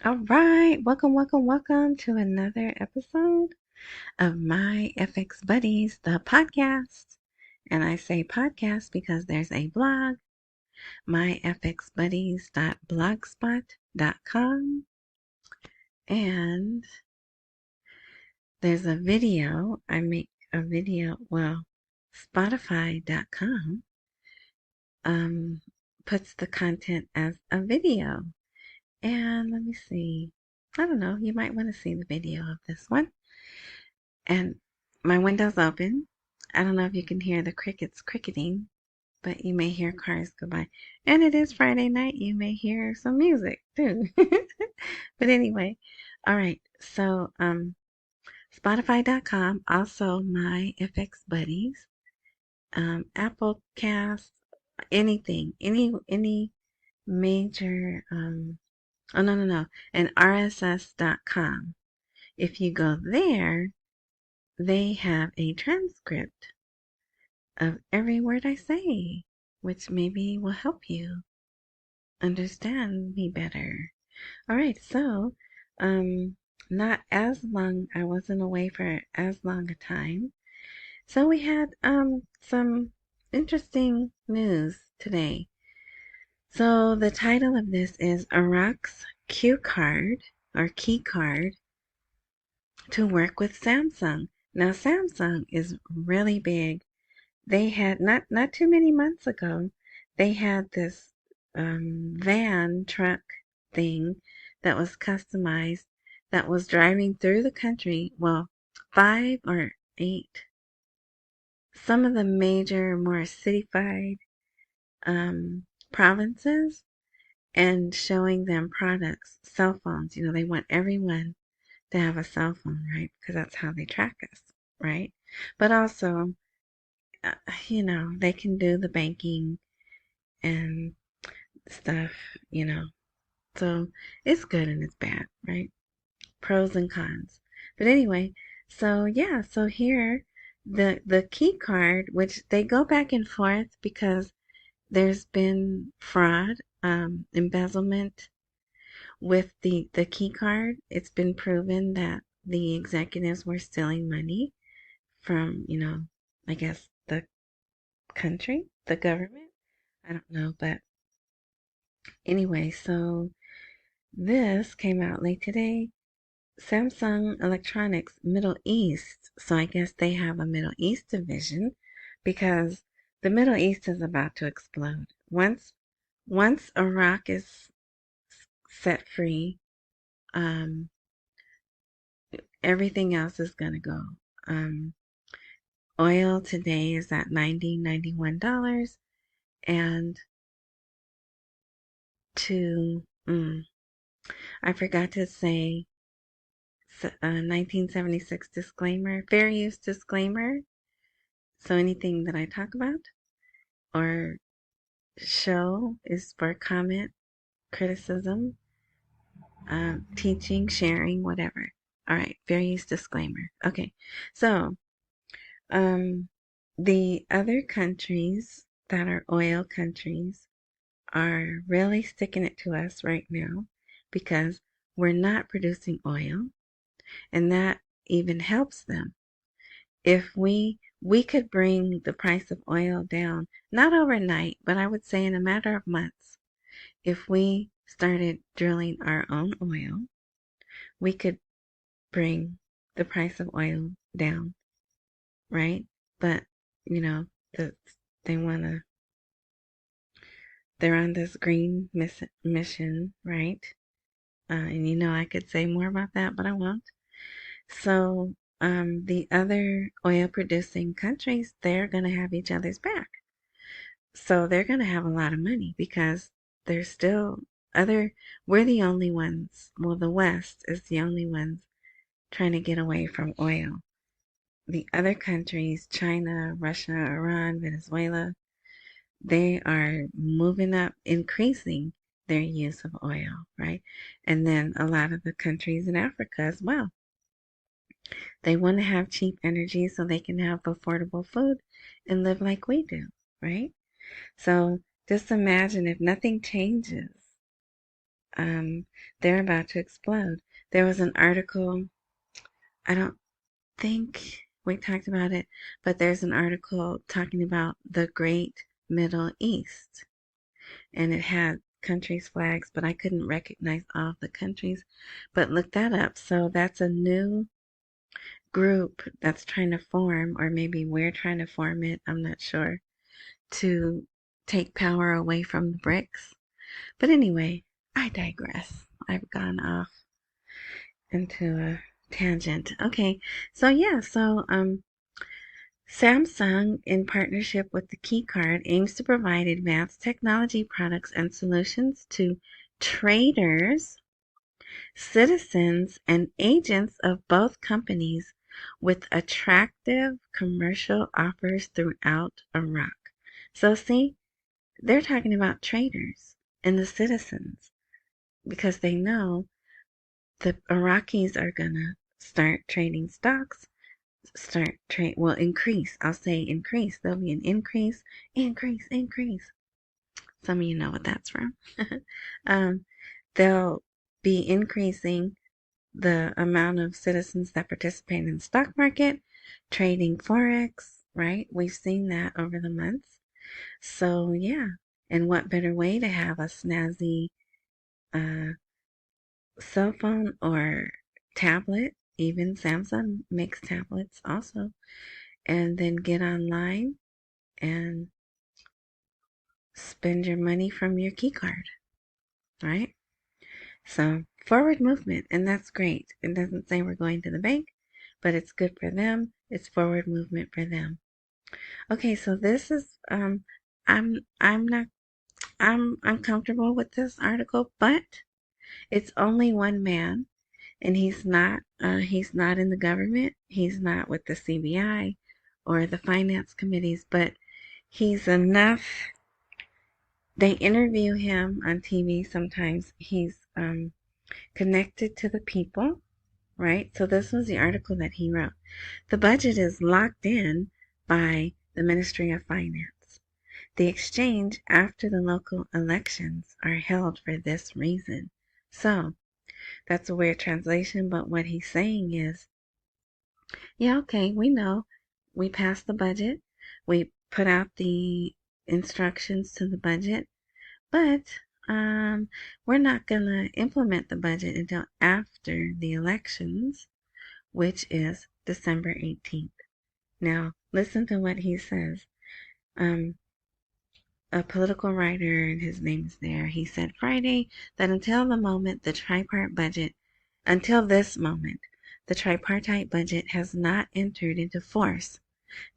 All right, welcome to another episode of My FX Buddies, the podcast. And I say podcast because there's a blog, myfxbuddies.blogspot.com, and there's a video. I make a video, Spotify.com um, puts the content as a video. And let me see. I don't know, you might want to see the video of this one. And my window's open. I don't know if you can hear the crickets cricketing, but you may hear cars go by. And it is Friday night. You may hear some music too. But anyway, all right. So, Spotify.com, also my FX buddies, Apple Cast, anything, any major, oh no, and RSS.com. If you go there, they have a transcript of every word I say, which maybe will help you understand me better. All right, so not as long, I wasn't away for as long a time. So we had some interesting news today. So the title of this is Iraq's Q card or key card to work with Samsung. Now Samsung is really big. They had not too many months ago, they had this van truck thing that was customized that was driving through the country. Well, 5 or 8, some of the major, more cityfied provinces, and showing them products, cell phones. You know, they want everyone to have a cell phone, right? Because that's how they track us, right? But also, uh, they can do the banking and stuff, you know. So it's good and it's bad, right? Pros and cons. But anyway, so yeah, so here the key card, which they go back and forth because there's been fraud, embezzlement with the key card. It's been proven that the executives were stealing money from, I guess the country, the government. I don't know, but anyway, so this came out late today. Samsung Electronics Middle East. So I guess they have a Middle East division because the Middle East is about to explode. Once Iraq is set free, um, everything else is gonna go. Um, Oil today is at $91, and to I forgot to say 1976 disclaimer, fair use disclaimer. So anything that I talk about or show is for comment, criticism, teaching, sharing, whatever. All right, fair use disclaimer. Okay, so um, the other countries that are oil countries are really sticking it to us right now because we're not producing oil, and that even helps them. If we could bring the price of oil down, not overnight, but I would say in a matter of months, if we started drilling our own oil, we could bring the price of oil down, right? But you know, the they want to they're on this green mission, right? And I could say more about that, but I won't. So, the other oil producing countries, they're going to have each other's back. So they're going to have a lot of money because there's still we're the only ones, well, the West is the only ones trying to get away from oil. The other countries, China, Russia, Iran, Venezuela, they are moving up, increasing their use of oil, right? And then a lot of the countries in Africa as well. They want to have cheap energy so they can have affordable food and live like we do, right? So just imagine if nothing changes, they're about to explode. There was an article, I don't think we talked about it, but there's an article talking about the Great Middle East. And it had countries' flags, but I couldn't recognize all of the countries. But look that up. So that's a new group that's trying to form, or maybe we're trying to form it, I'm not sure, to take power away from the BRICS. But anyway, I digress. I've gone off into a tangent. Okay, so yeah, Samsung, in partnership with the Key Card, aims to provide advanced technology products and solutions to traders, citizens, and agents of both companies with attractive commercial offers throughout Iraq. So see, they're talking about traders and the citizens because they know the Iraqis are going to start trading stocks, increase. I'll say increase. There'll be an increase. Some of you know what that's from. They'll be increasing the amount of citizens that participate in the stock market, trading Forex, right? We've seen that over the months. So, yeah. And what better way to have a snazzy cell phone or tablet? Even Samsung makes tablets also. And then get online and spend your money from your key card, right? So forward movement, and that's great. It doesn't say we're going to the bank, but it's good for them. It's forward movement for them. Okay, so this is I'm comfortable with this article, but it's only one man, and he's not in the government. He's not with the CBI or the finance committees, but he's enough. They interview him on TV sometimes. He's connected to the people, right? So this was the article that he wrote. The budget is locked in by the Ministry of Finance. The exchange after the local elections are held for this reason. So that's a weird translation, but what he's saying is, yeah, okay, we know. We passed the budget. We put out the instructions to the budget, but we're not going to implement the budget until after the elections, which is December 18th. Now, listen to what he says. A political writer, and his name is there, he said Friday that until this moment, the tripartite budget has not entered into force,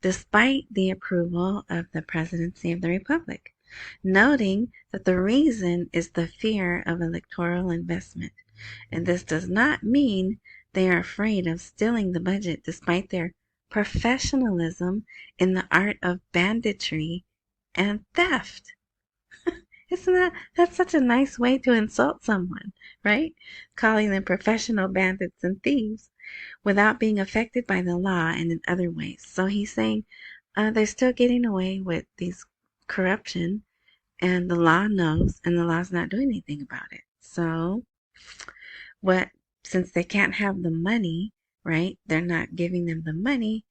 despite the approval of the presidency of the Republic, noting that the reason is the fear of electoral investment. And this does not mean they are afraid of stealing the budget despite their professionalism in the art of banditry and theft. That's such a nice way to insult someone, right? Calling them professional bandits and thieves without being affected by the law and in other ways. So he's saying they're still getting away with these corruption, and the law knows, and the law's not doing anything about it. So since they can't have the money, right? They're not giving them the money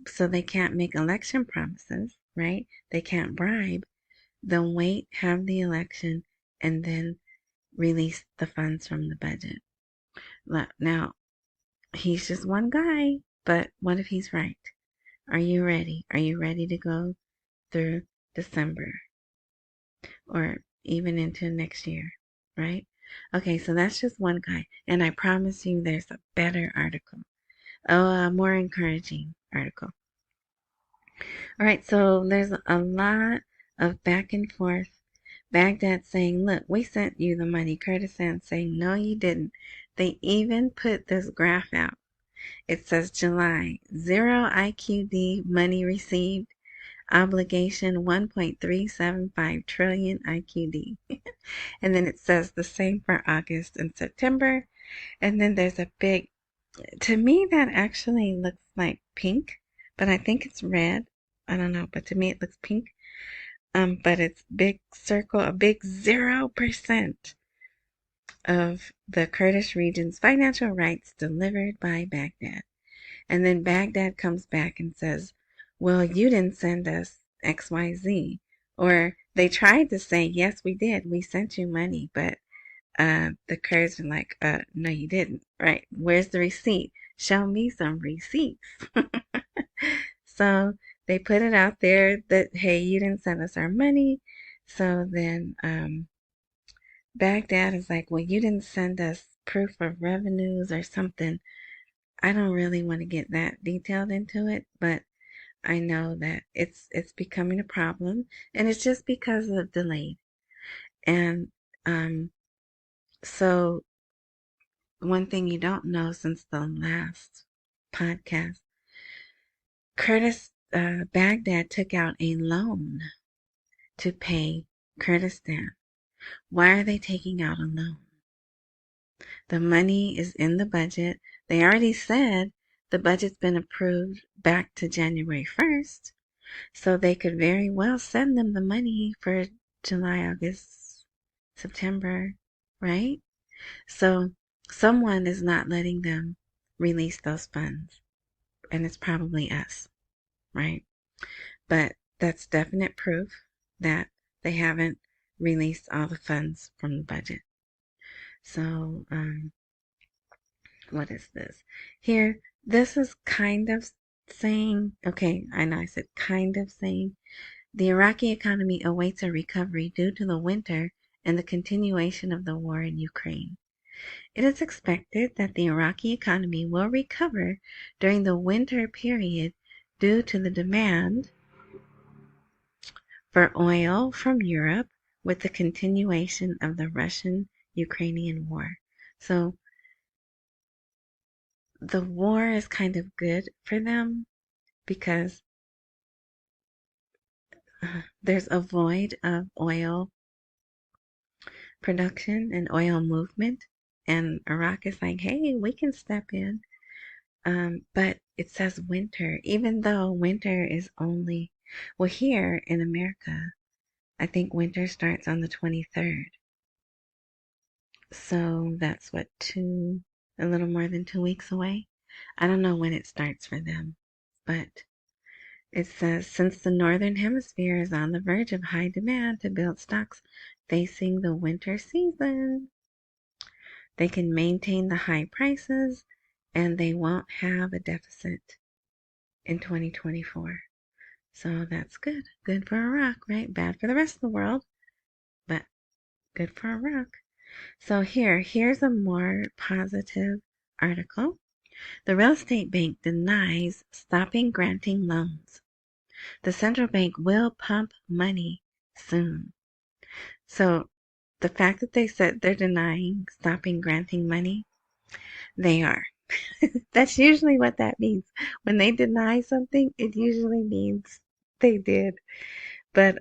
so they can't make election promises, right? They can't bribe. They'll wait, have the election, and then release the funds from the budget. Now, he's just one guy, but what if he's right? Are you ready? Are you ready to go through December or even into next year, right? Okay, so that's just one guy, and I promise you there's a better article, a more encouraging article. All right, so there's a lot of back and forth. Baghdad saying, look, we sent you the money. Kurdistan saying, no, you didn't. They even put this graph out. It says July, 0 IQD money received, obligation 1.375 trillion IQD. And then it says the same for August and September. And then there's a big, to me that actually looks like pink, but I think it's red. I don't know, but to me it looks pink. But it's big circle, a big 0% of the Kurdish region's financial rights delivered by Baghdad. And then Baghdad comes back and says, well, you didn't send us XYZ. Or they tried to say, yes, we did. We sent you money. But the Kurds are like, no, you didn't. Right? Where's the receipt? Show me some receipts. So they put it out there that, hey, you didn't send us our money. So then Baghdad is like, well, you didn't send us proof of revenues or something. I don't really want to get that detailed into it, but I know that it's becoming a problem, and it's just because of delayed. And so one thing you don't know since the last podcast, Baghdad took out a loan to pay Kurdistan. Why are they taking out a loan? The money is in the budget. They already said the budget's been approved back to January 1st. So they could very well send them the money for July, August, September, right? So someone is not letting them release those funds. And it's probably us, right? But that's definite proof that they haven't released all the funds from the budget. So, what is this? Here, this is kind of saying, okay, I know I said kind of saying, the Iraqi economy awaits a recovery due to the winter and the continuation of the war in Ukraine. It is expected that the Iraqi economy will recover during the winter period due to the demand for oil from Europe with the continuation of the Russian-Ukrainian war. So the war is kind of good for them because there's a void of oil production and oil movement. And Iraq is like, hey, we can step in. But it says winter, even though winter is only, well, here in America, I think winter starts on the 23rd. So that's what, a little more than 2 weeks away. I don't know when it starts for them, but it says, since the Northern Hemisphere is on the verge of high demand to build stocks facing the winter season, they can maintain the high prices and they won't have a deficit in 2024. So that's good. Good for Iraq, right? Bad for the rest of the world, but good for Iraq. So here's a more positive article. The real estate bank denies stopping granting loans. The central bank will pump money soon. So the fact that they said they're denying stopping granting money, they are. That's usually what that means. When they deny something, it usually means they did. But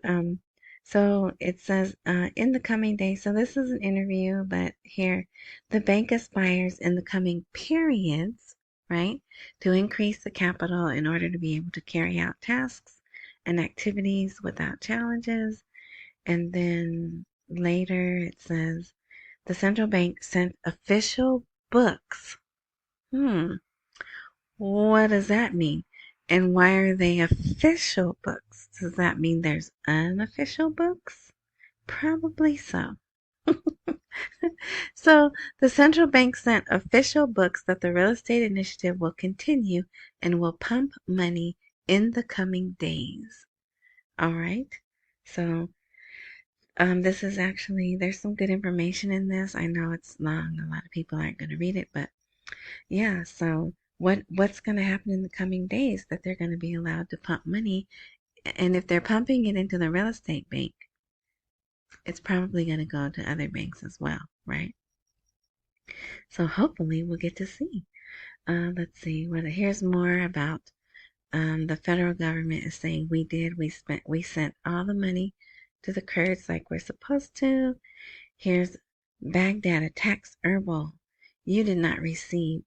so it says in the coming days, so this is an interview, but here, the bank aspires in the coming periods, right, to increase the capital in order to be able to carry out tasks and activities without challenges. And then later it says the central bank sent official books. What does that mean? And why are they official books? Does that mean there's unofficial books? Probably so. So the central bank sent official books that the real estate initiative will continue and will pump money in the coming days. All right. So this is actually, there's some good information in this. I know it's long. A lot of people aren't going to read it, but yeah, so what's going to happen in the coming days that they're going to be allowed to pump money, and if they're pumping it into the real estate bank, it's probably going to go to other banks as well, right? So hopefully we'll get to see. Let's see. Here's more about the federal government is saying we sent all the money to the Kurds like we're supposed to. Here's Baghdad attacks Erbil. You did not receive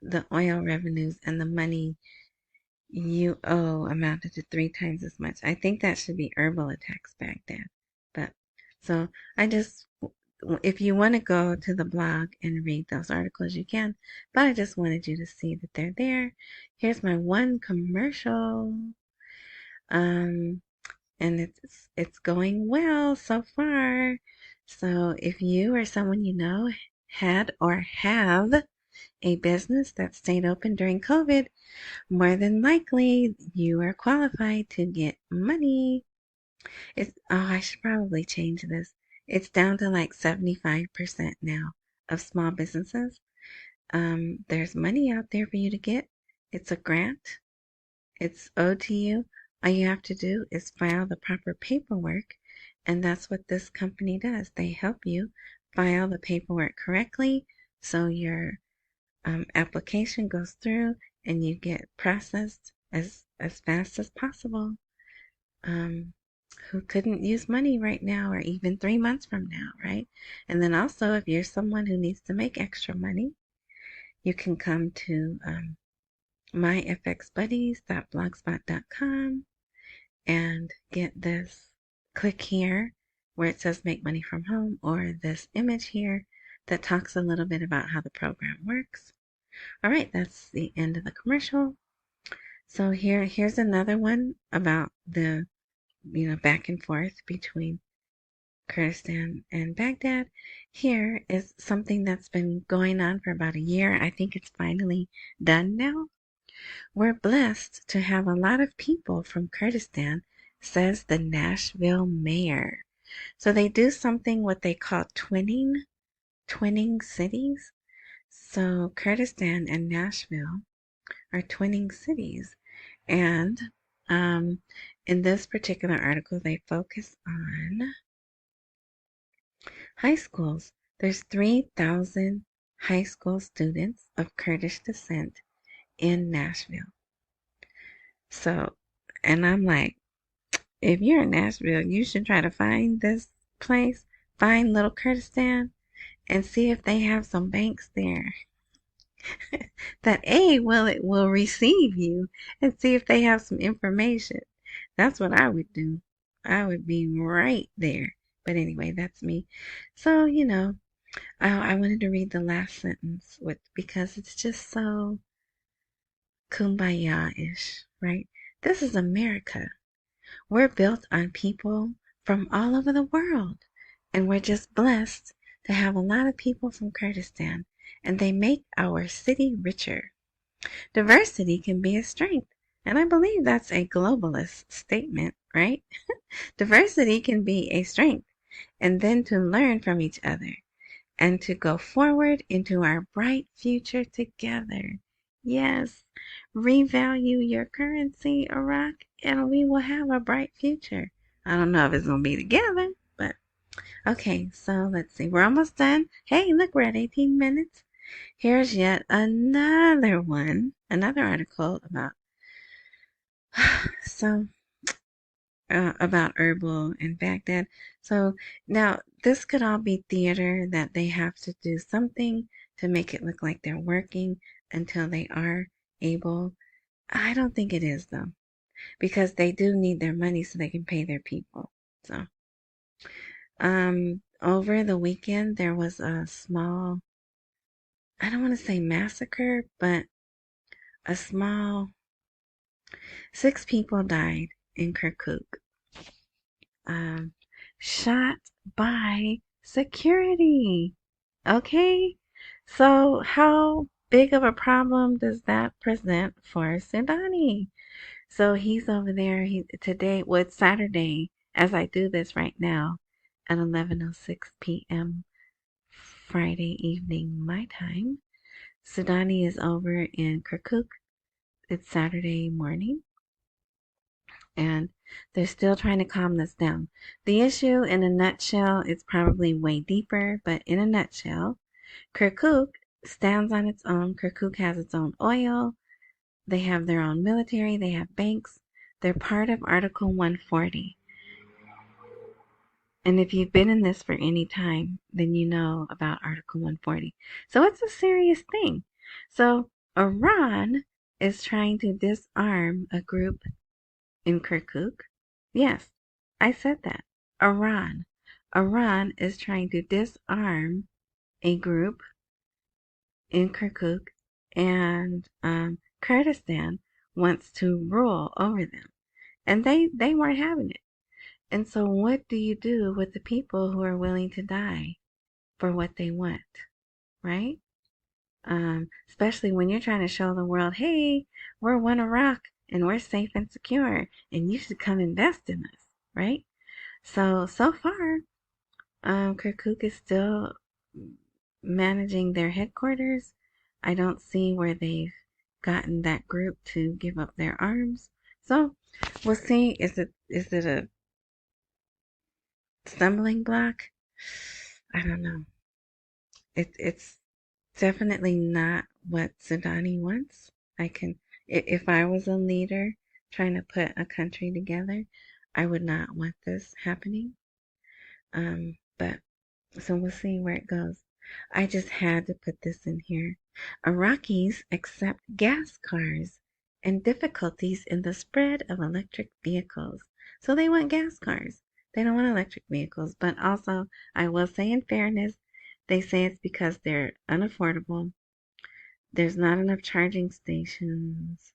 the oil revenues and the money you owe amounted to 3 times as much. I think that should be herbal attacks Baghdad. But so I just, if you want to go to the blog and read those articles, you can. But I just wanted you to see that they're there. Here's my one commercial. Um, and it's going well so far. So if you or someone you know had or have a business that stayed open during COVID, more than likely you are qualified to get money. I should probably change this. It's down to like 75% now of small businesses. There's money out there for you to get. It's a grant. It's owed to you. All you have to do is file the proper paperwork, and that's what this company does. They help you file the paperwork correctly so your application goes through and you get processed as fast as possible. Who couldn't use money right now or even 3 months from now, right? And then also, if you're someone who needs to make extra money, you can come to myfxbuddies.blogspot.com and get this. Click here where it says make money from home, or this image here that talks a little bit about how the program works. All right, that's the end of the commercial. So here's another one about the back and forth between Kurdistan and Baghdad. Here is something that's been going on for about a year. I think it's finally done now. We're blessed to have a lot of people from Kurdistan, says the Nashville mayor. So they do something what they call twinning cities. So Kurdistan and Nashville are twinning cities. And in this particular article, they focus on high schools. There's 3,000 high school students of Kurdish descent in Nashville. So, and I'm like, if you're in Nashville, you should try to find this place, find Little Kurdistan, and see if they have some banks there that it will receive you, and see if they have some information. That's what I would do. I would be right there. But anyway, that's me. So, I wanted to read the last sentence because it's just so kumbaya-ish, right? This is America. We're built on people from all over the world, and we're just blessed to have a lot of people from Kurdistan, and they make our city richer. Diversity can be a strength, and I believe that's a globalist statement, right? Diversity can be a strength, and then to learn from each other and to go forward into our bright future together. Yes, revalue your currency, Iraq, and we will have a bright future. I don't know if it's going to be together, but okay, so let's see. We're almost done. Hey, look, we're at 18 minutes. Here's yet another one, another article about about herbal in Baghdad. So now this could all be theater that they have to do something to make it look like they're working until they are able. I don't think it is though, because they do need their money so they can pay their people. So, over the weekend there was a small, I don't want to say massacre, but a small 6 people died in Kirkuk. Shot by security. Okay? So how big of a problem does that present for Sudani? So he's over there. Today, well, it's Saturday, as I do this right now, at 11:06 p.m. Friday evening, my time. Sudani is over in Kirkuk. It's Saturday morning, and they're still trying to calm this down. The issue, in a nutshell, is probably way deeper, but in a nutshell, Kirkuk stands on its own. Kirkuk has its own oil. They have their own military. They have banks. They're part of Article 140. And if you've been in this for any time, then you know about Article 140. So it's a serious thing. So Iran is trying to disarm a group in Kirkuk. Yes, I said that. Iran. Iran is trying to disarm a group in Kirkuk, and Kurdistan wants to rule over them. And they weren't having it. And so what do you do with the people who are willing to die for what they want, right? Especially when you're trying to show the world, hey, we're one Iraq and we're safe and secure, and you should come invest in us, right? So far, Kirkuk is still managing their headquarters. I don't see where they've gotten that group to give up their arms. So we'll see. Is it a stumbling block? I don't know. It's definitely not what Sudani wants. If I was a leader trying to put a country together, I would not want this happening. But so we'll see where it goes. I just had to put this in here. Iraqis accept gas cars and difficulties in the spread of electric vehicles. So they want gas cars. They don't want electric vehicles. But also, I will say in fairness, they say it's because they're unaffordable. There's not enough charging stations,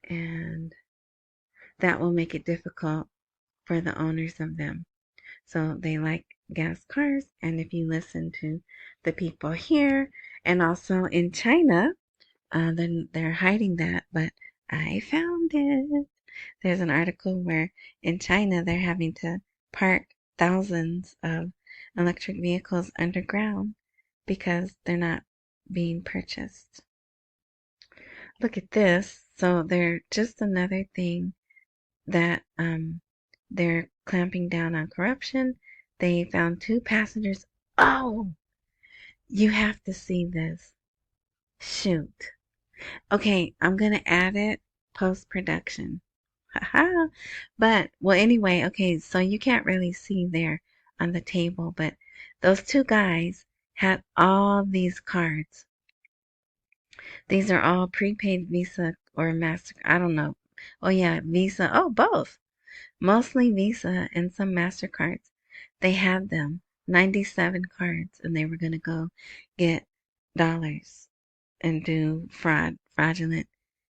and that will make it difficult for the owners of them. So they like gas cars, and if you listen to the people here and also in China, then they're hiding that, but I found it. There's an article where in China they're having to park thousands of electric vehicles underground because they're not being purchased. Look at this. So they're just another thing that they're clamping down on corruption. They found 2 passengers. Oh, you have to see this. Shoot. Okay, I'm going to add it post-production. Haha. But, well, anyway, okay, so you can't really see there on the table, but those 2 guys had all these cards. These are all prepaid Visa or Master. I don't know. Oh, yeah, Visa. Oh, both. Mostly Visa and some MasterCards. They had them, 97 cards, and they were going to go get dollars and do fraudulent,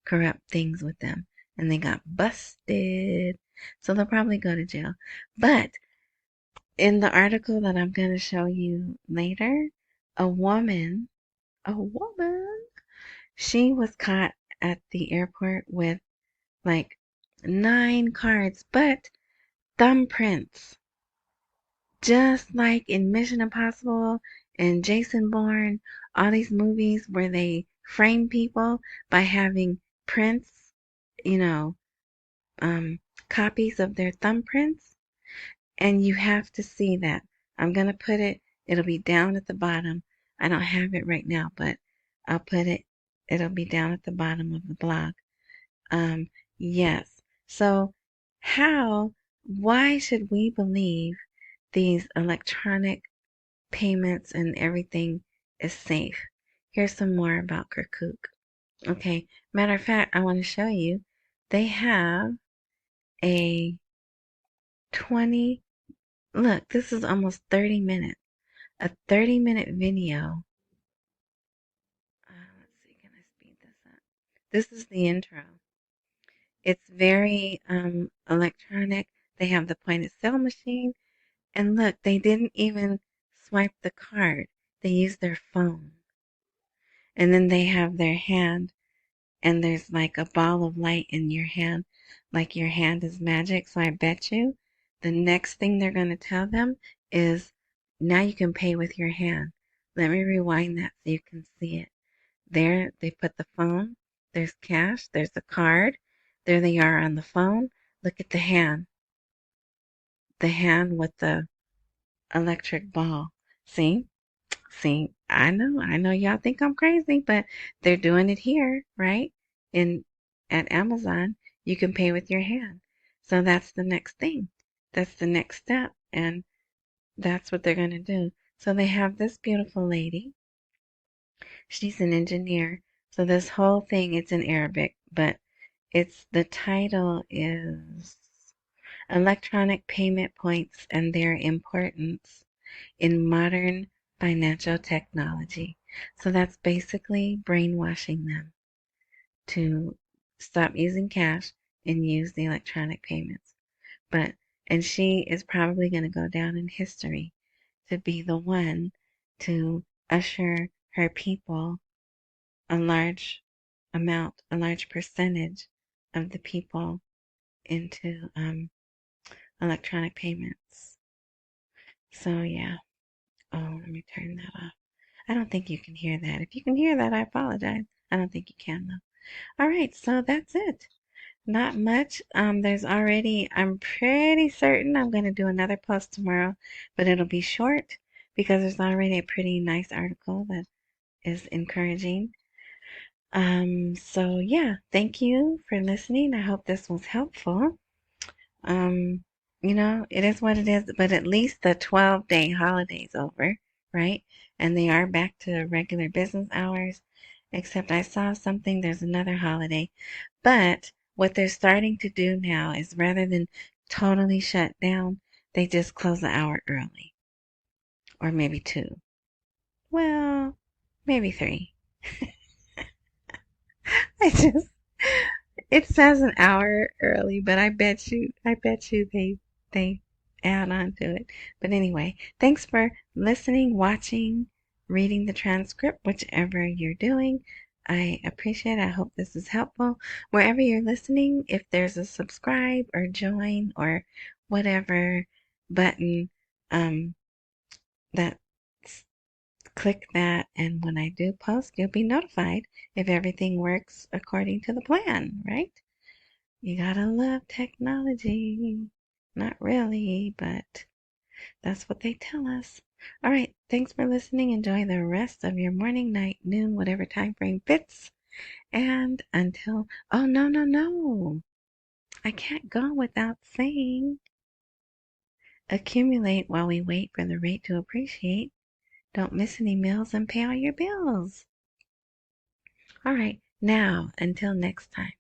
corrupt things with them. And they got busted. So they'll probably go to jail. But in the article that I'm going to show you later, a woman, she was caught at the airport with like 9 cards, but thumbprints. Just like in Mission Impossible and Jason Bourne, all these movies where they frame people by having prints, you know, copies of their thumbprints. And you have to see that. I'm going to put it, it'll be down at the bottom. I don't have it right now, but I'll put it, it'll be down at the bottom of the blog. Yes. So why should we believe these electronic payments and everything is safe? Here's some more about Kirkuk. Okay, matter of fact, I want to show you. They have a 20, look, this is almost 30 minutes. A 30-minute video. Let's see, can I speed this up? This is the intro. It's very electronic. They have the point of sale machine. And look, they didn't even swipe the card. They used their phone. And then they have their hand, and there's like a ball of light in your hand, like your hand is magic. So I bet you the next thing they're going to tell them is, now you can pay with your hand. Let me rewind that so you can see it. There, they put the phone. There's cash. There's a card. There they are on the phone. Look at the hand. The hand with the electric ball. See? See, I know y'all think I'm crazy, but they're doing it here, right? At Amazon, you can pay with your hand. So that's the next thing. That's the next step, and that's what they're going to do. So they have this beautiful lady. She's an engineer, So this whole thing, it's in Arabic, but the title is Electronic Payment Points and Their Importance in Modern Financial Technology. So that's basically brainwashing them to stop using cash and use the electronic payments. But, and she is probably going to go down in history to be the one to usher her people, a large a large percentage of the people, into electronic payments. So yeah. Oh, let me turn that off. I don't think you can hear that. If you can hear that, I apologize. I don't think you can though. All right, so that's it. Not much. There's already, I'm pretty certain I'm going to do another post tomorrow, but it'll be short because there's already a pretty nice article that is encouraging. So yeah, thank you for listening. I hope this was helpful. Um, it is what it is, but at least the 12-day holiday's over, right? And they are back to regular business hours, except I saw something, there's another holiday. But what they're starting to do now is rather than totally shut down, they just close an hour early, or maybe two. Well, maybe three. I just It says an hour early, but I bet you they add on to it. But anyway, thanks for listening, watching, reading the transcript, whichever you're doing. I appreciate it. I hope this is helpful. Wherever you're listening, if there's a subscribe or join or whatever button, that click that, and when I do post, you'll be notified if everything works according to the plan, right? You gotta love technology. Not really, but that's what they tell us. All right, thanks for listening. Enjoy the rest of your morning, night, noon, whatever time frame fits. And until, oh, no, no, no. I can't go without saying accumulate while we wait for the rate to appreciate. Don't miss any meals and pay all your bills. All right, now, until next time.